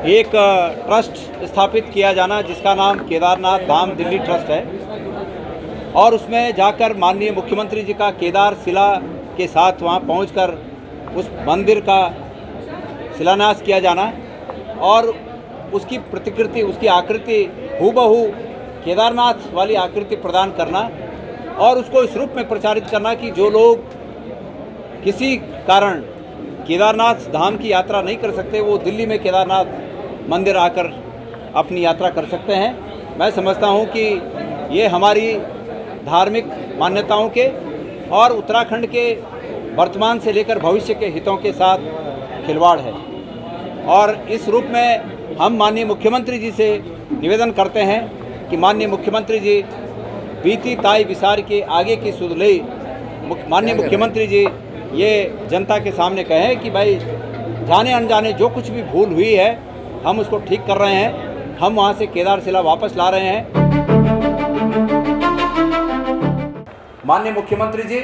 एक ट्रस्ट स्थापित किया जाना जिसका नाम केदारनाथ धाम दिल्ली ट्रस्ट है, और उसमें जाकर माननीय मुख्यमंत्री जी का केदार शिला के साथ वहां पहुंचकर उस मंदिर का शिलान्यास किया जाना और उसकी प्रतिकृति, उसकी आकृति हूबहू केदारनाथ वाली आकृति प्रदान करना और उसको इस रूप में प्रचारित करना कि जो लोग किसी कारण केदारनाथ धाम की यात्रा नहीं कर सकते वो दिल्ली में केदारनाथ मंदिर आकर अपनी यात्रा कर सकते हैं। मैं समझता हूं कि ये हमारी धार्मिक मान्यताओं के और उत्तराखंड के वर्तमान से लेकर भविष्य के हितों के साथ खिलवाड़ है, और इस रूप में हम माननीय मुख्यमंत्री जी से निवेदन करते हैं कि माननीय मुख्यमंत्री जी बीती ताई विसार के आगे की सुध ले माननीय मुख्यमंत्री जी ये जनता के सामने कहें कि भाई जाने अनजाने जो कुछ भी भूल हुई है हम उसको ठीक कर रहे हैं, हम वहाँ से केदार शिला वापस ला रहे हैं। माननीय मुख्यमंत्री जी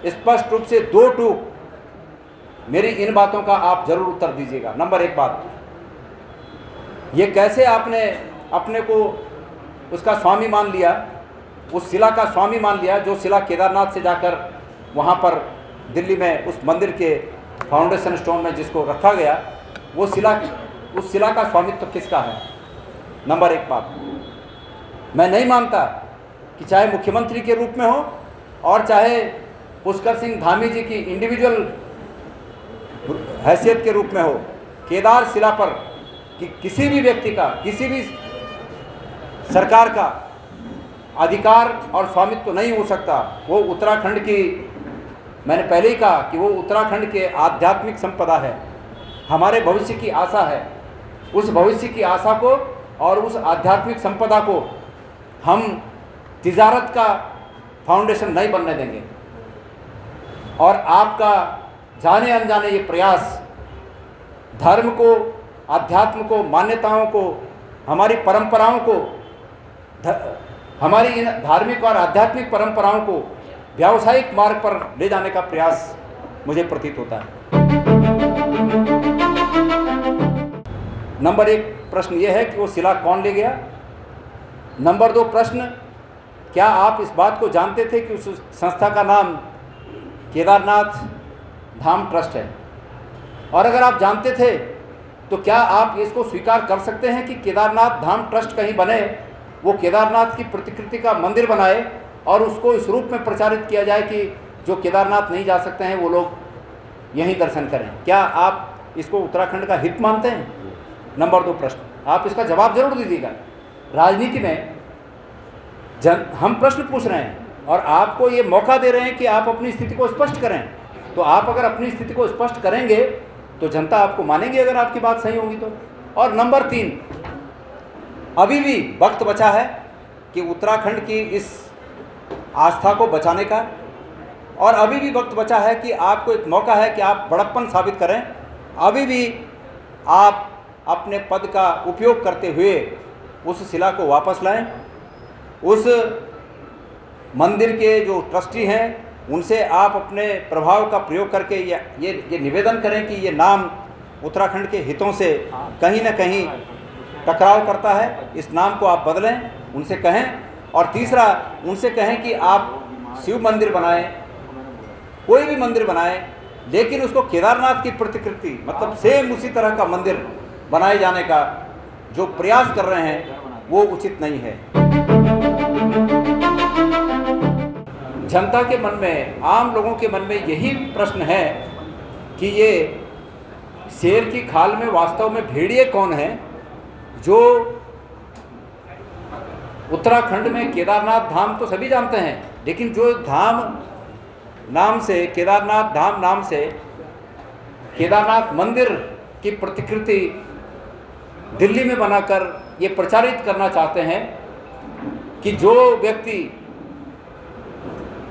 स्पष्ट रूप से दो टूक मेरी इन बातों का आप जरूर उत्तर दीजिएगा। नंबर एक बात, ये कैसे आपने अपने को उसका स्वामी मान लिया, उस शिला का स्वामी मान लिया जो शिला केदारनाथ से जाकर वहाँ पर दिल्ली में उस मंदिर के फाउंडेशन स्टोन में जिसको रखा गया, वो शिला, उस शिला का स्वामित्व तो किसका है? नंबर एक बात, मैं नहीं मानता कि चाहे मुख्यमंत्री के रूप में हो और चाहे पुष्कर सिंह धामी जी की इंडिविजुअल हैसियत के रूप में हो, केदार शिला पर कि किसी भी व्यक्ति का, किसी भी सरकार का अधिकार और स्वामित्व नहीं हो सकता। वो उत्तराखंड की, मैंने पहले ही कहा कि वो उत्तराखंड के आध्यात्मिक संपदा है, हमारे भविष्य की आशा है। उस भविष्य की आशा को और उस आध्यात्मिक संपदा को हम तिजारत का फाउंडेशन नहीं बनने देंगे। और आपका जाने अनजाने ये प्रयास धर्म को, अध्यात्म को, मान्यताओं को, हमारी परंपराओं को, हमारी इन धार्मिक और आध्यात्मिक परंपराओं को व्यावसायिक मार्ग पर ले जाने का प्रयास मुझे प्रतीत होता है। नंबर एक प्रश्न यह है कि वो शिला कौन ले गया। नंबर दो प्रश्न, क्या आप इस बात को जानते थे कि उस संस्था का नाम केदारनाथ धाम ट्रस्ट है? और अगर आप जानते थे तो क्या आप इसको स्वीकार कर सकते हैं कि केदारनाथ धाम ट्रस्ट कहीं बने, वो केदारनाथ की प्रतिकृति का मंदिर बनाए और उसको इस रूप में प्रचारित किया जाए कि जो केदारनाथ नहीं जा सकते हैं वो लोग यहीं दर्शन करें? क्या आप इसको उत्तराखंड का हित मानते हैं? नंबर दो प्रश्न, आप इसका जवाब जरूर दीजिएगा। राजनीति में हम प्रश्न पूछ रहे हैं और आपको ये मौका दे रहे हैं कि आप अपनी स्थिति को स्पष्ट करें, तो आप अगर अपनी स्थिति को स्पष्ट करेंगे तो जनता आपको मानेगी अगर आपकी बात सही होगी तो। और नंबर तीन, अभी भी वक्त बचा है कि उत्तराखंड की इस आस्था को बचाने का, और अभी भी वक्त बचा है कि आपको एक मौका है कि आप बड़प्पन साबित करें। अभी भी आप अपने पद का उपयोग करते हुए उस शिला को वापस लाएं। उस मंदिर के जो ट्रस्टी हैं उनसे आप अपने प्रभाव का प्रयोग करके ये निवेदन करें कि ये नाम उत्तराखंड के हितों से कहीं ना कहीं टकराव करता है, इस नाम को आप बदलें, उनसे कहें। और तीसरा, उनसे कहें कि आप शिव मंदिर बनाएं, कोई भी मंदिर बनाएं, लेकिन उसको केदारनाथ की प्रतिकृति मतलब सेम उसी तरह का मंदिर बनाए जाने का जो प्रयास कर रहे हैं वो उचित नहीं है। जनता के मन में, आम लोगों के मन में यही प्रश्न है कि ये शेर की खाल में वास्तव में भेड़िए कौन है? जो उत्तराखंड में केदारनाथ धाम तो सभी जानते हैं, लेकिन जो धाम नाम से, केदारनाथ धाम नाम से केदारनाथ मंदिर की प्रतिकृति दिल्ली में बनाकर ये प्रचारित करना चाहते हैं कि जो व्यक्ति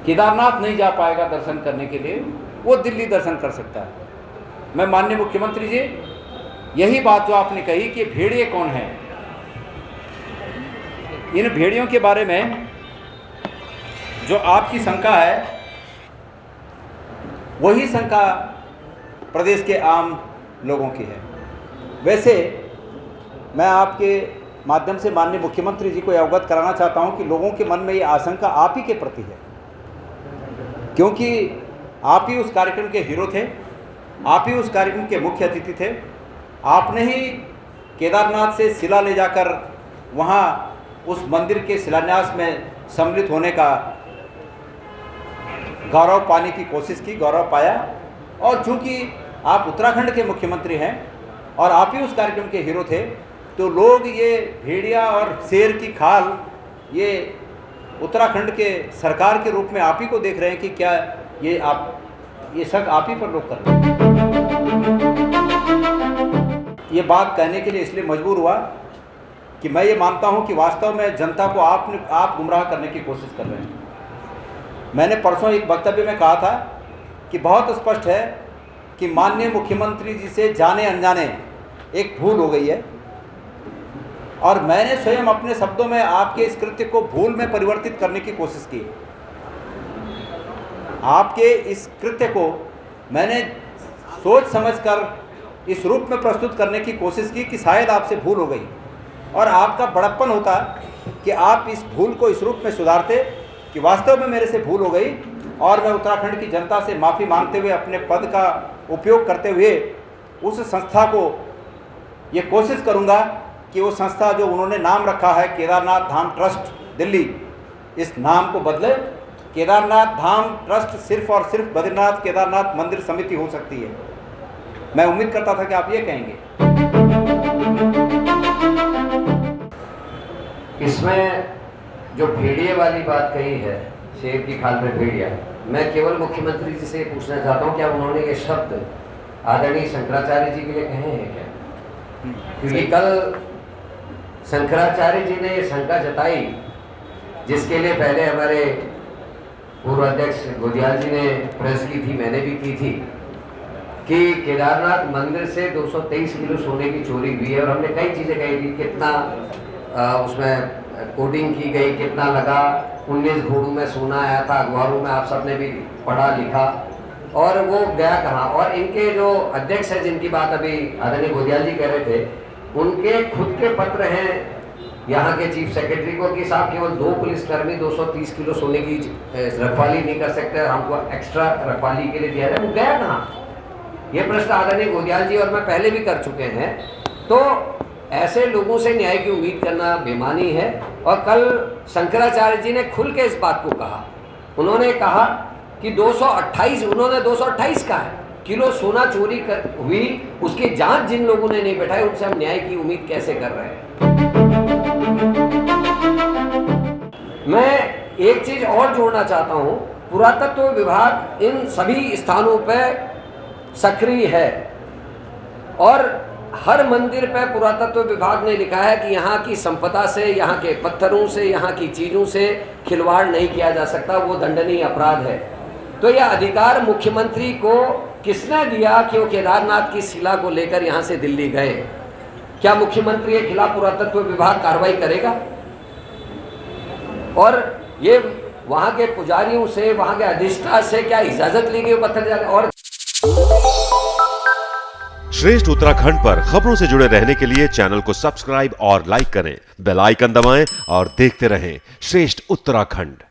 केदारनाथ नहीं जा पाएगा दर्शन करने के लिए वो दिल्ली दर्शन कर सकता है। मैं माननीय मुख्यमंत्री जी, यही बात जो आपने कही कि भेड़िए कौन है, इन भेड़ियों के बारे में जो आपकी शंका है वही शंका प्रदेश के आम लोगों की है। वैसे मैं आपके माध्यम से माननीय मुख्यमंत्री जी को अवगत कराना चाहता हूं कि लोगों के मन में ये आशंका आप ही के प्रति है, क्योंकि आप ही उस कार्यक्रम के हीरो थे, आप ही उस कार्यक्रम के मुख्य अतिथि थे। आपने ही केदारनाथ से शिला ले जाकर वहाँ उस मंदिर के शिलान्यास में सम्मिलित होने का गौरव पाने की कोशिश की, गौरव पाया। और चूंकि आप उत्तराखंड के मुख्यमंत्री हैं और आप ही उस कार्यक्रम के हीरो थे, तो लोग ये भेड़िया और शेर की खाल ये उत्तराखंड के सरकार के रूप में आप ही को देख रहे हैं कि क्या ये शक आप ही पर लोग कर रहे हैं। ये बात कहने के लिए इसलिए मजबूर हुआ कि मैं ये मानता हूं कि वास्तव में जनता को आप गुमराह करने की कोशिश कर रहे हैं। मैंने परसों एक वक्तव्य में कहा था कि बहुत स्पष्ट है कि माननीय मुख्यमंत्री जी से जाने अनजाने एक भूल हो गई है, और मैंने स्वयं अपने शब्दों में आपके इस कृत्य को भूल में परिवर्तित करने की कोशिश की। आपके इस कृत्य को मैंने सोच समझकर इस रूप में प्रस्तुत करने की कोशिश की कि शायद आपसे भूल हो गई, और आपका बड़प्पन होता कि आप इस भूल को इस रूप में सुधारते कि वास्तव में मेरे से भूल हो गई, और मैं उत्तराखंड की जनता से माफ़ी मांगते हुए अपने पद का उपयोग करते हुए उस संस्था को ये कोशिश करूँगा कि वो संस्था जो उन्होंने नाम रखा है केदारनाथ धाम ट्रस्ट दिल्ली, इस नाम को बदले। केदारनाथ धाम ट्रस्ट सिर्फ और सिर्फ बद्रीनाथ केदारनाथ मंदिर समिति हो सकती है। मैं उम्मीद करता था कि आप ये कहेंगे। इसमें जो भेड़िए वाली बात कही है, शेर की खाल में भेड़िया, मैं केवल मुख्यमंत्री जी से पूछना चाहता हूँ, क्या उन्होंने ये शब्द आदरणीय शंकराचार्य जी के लिए कहे हैं क्या? क्योंकि कल शंकराचार्य जी ने ये शंका जताई, जिसके लिए पहले हमारे पूर्व अध्यक्ष गोदियाल जी ने प्रेस की थी, मैंने भी की थी, कि केदारनाथ मंदिर से 223 किलो सोने की चोरी हुई है। और हमने कई चीज़ें कही थी, कितना उसमें कोडिंग की गई, कितना लगा, 19 घोड़ों में सोना आया था, अखबारों में आप सबने भी पढ़ा लिखा, और वो गया कहाँ। और इनके जो अध्यक्ष हैं, जिनकी बात अभी आदरणीय गोदियाल जी कह रहे थे, उनके खुद के पत्र हैं यहाँ के चीफ सेक्रेटरी को कि साहब केवल 2 पुलिसकर्मी 230 किलो सोने की रखवाली नहीं कर सकते, हमको एक्स्ट्रा रखवाली के लिए दिया जाए। वो गया कहाँ? ये प्रश्न आदरणीय गोदियाल जी और मैं पहले भी कर चुके हैं। तो ऐसे लोगों से न्याय की उम्मीद करना बेमानी है। और कल शंकराचार्य जी ने खुल के इस बात को कहा, उन्होंने कहा कि 228 का है किलो सोना चोरी हुई, उसकी जांच जिन लोगों ने नहीं बैठाई, उनसे हम न्याय की उम्मीद कैसे कर रहे हैं। मैं एक चीज और जोड़ना चाहता हूं, पुरातत्व विभाग इन सभी स्थानों पर सक्रिय है, और हर मंदिर पर पुरातत्व विभाग ने लिखा है कि यहाँ की संपदा से, यहाँ के पत्थरों से, यहाँ की चीज़ों से खिलवाड़ नहीं किया जा सकता, वो दंडनीय अपराध है। तो यह अधिकार मुख्यमंत्री को किसने दिया कि वो केदारनाथ की शिला को लेकर यहाँ से दिल्ली गए? क्या मुख्यमंत्री के खिलाफ पुरातत्व विभाग कार्रवाई करेगा? और ये वहाँ के पुजारियों से, वहाँ के अधिष्ठान से क्या इजाजत ली गई पत्थर जाने? और श्रेष्ठ उत्तराखंड पर खबरों से जुड़े रहने के लिए चैनल को सब्सक्राइब और लाइक करें, बेल आइकन दबाएं और देखते रहें श्रेष्ठ उत्तराखंड।